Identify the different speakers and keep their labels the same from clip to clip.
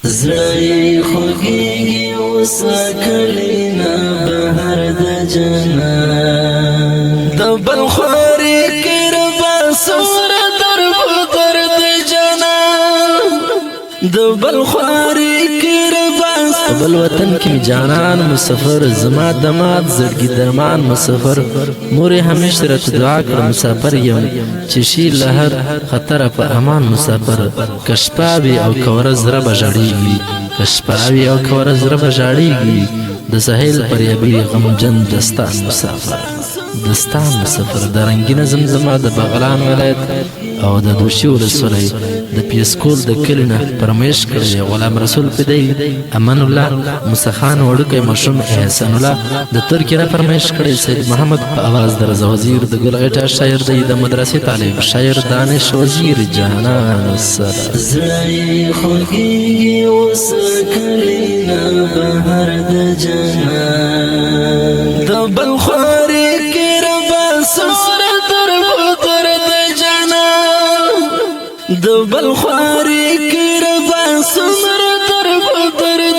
Speaker 1: زړه خوږیږي اوس کلینا بهر د جنان د بل خواري کربا سور در د جنان د بل خواري کربا بل وطن کې جانان مسافر زما دماد زړګي درمان مسافر مور همیشه رات دعا کړ مسافر یم چې شي لهر خطر په امان مسافر کشپاوي او کورز را بجړیږي کشپاوي او کورز را بجړیږي د ساحل پر یبي غمجن دستان مسافر دستان مسافر د رنگینه زمزمه د بغلان ولایت او د دوشي ولسوالۍ د پیسکول د کلینه پرمیش کړی غلام رسول پدی امان الله مسخان وړکې مشوم احسان الله د ترکیه پرمیش کړی سید محمد په आवाज د رضا وزیر د ګلغټا شاعر د مدرسې طالب شاعر دانش وزیر جهانان سر زړه خوږیږي اوس کلینا بهر د جنان د بل خواري کربا سور در د جنان د بل خواري کربا سور در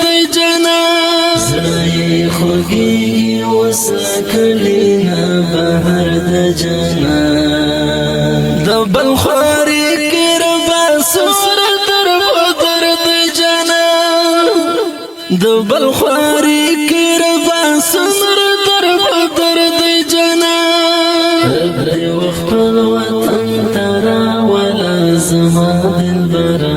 Speaker 1: د جنان زړه خوږیږي اوس کلینا بهر د جنان د بل خواري کربا سور در د جنان د بل خواري کربا سور در د جنان رب وخپل وطن ترا ولا زما دلبرا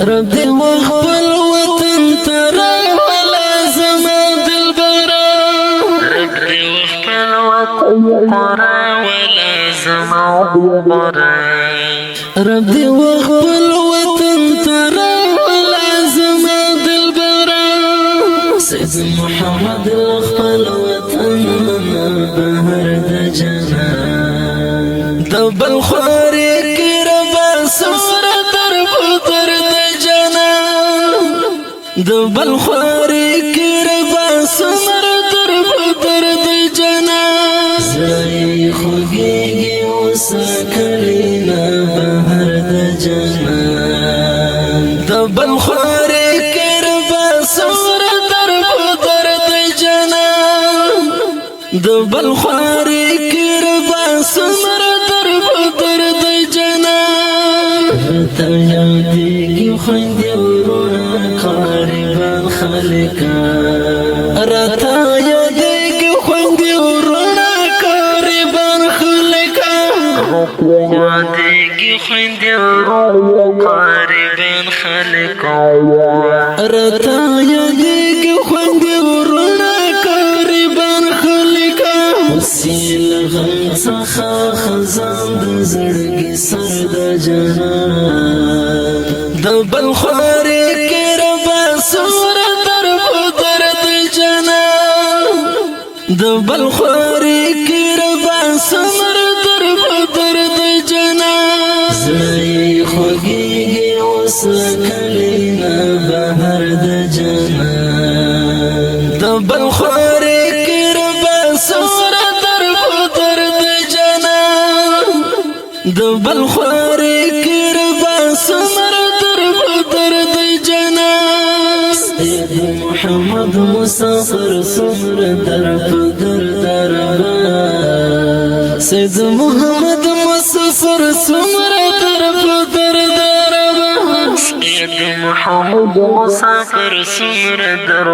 Speaker 1: رب وخپل وطن ترا ولا زما دلبرا رب وخپل وطن ترا ولا زما دلبرا رب وخپل وطن ترا ولا زما دلبرا سيد محمد خپل وطن بهر د جنان د بل خواري کربا سور در د جنان د بل خواري کربا سور در د جنان زړه خوږیږي اوس کلینا بهر د جنان د بل خواري کربا سور در د جنان د بل خواري کربا سور در د جنان ته یادېږي خویندې وروڼه قاربان خلکا راته یادېږي خویندې وروڼه قاربان خلکا یادېږي خویندې وروڼه قاربان خلکا راته یادېږي خویندې وروڼه قاربان خلکا وسیل غم څخه خزان د زړګي سر د جنان د بل خواري کربا سور در د جنان د بل خواري کربا سور در د جنان زړه خوږیږي اوس کلینا بهر د جنان د بل خواري کربا سور در د جنان د بل خواري کربا سور در د جنان سید محمد مسافر سمر در دربا سید محمد مسافر سمر در دربا سید محمد مسافر سمر در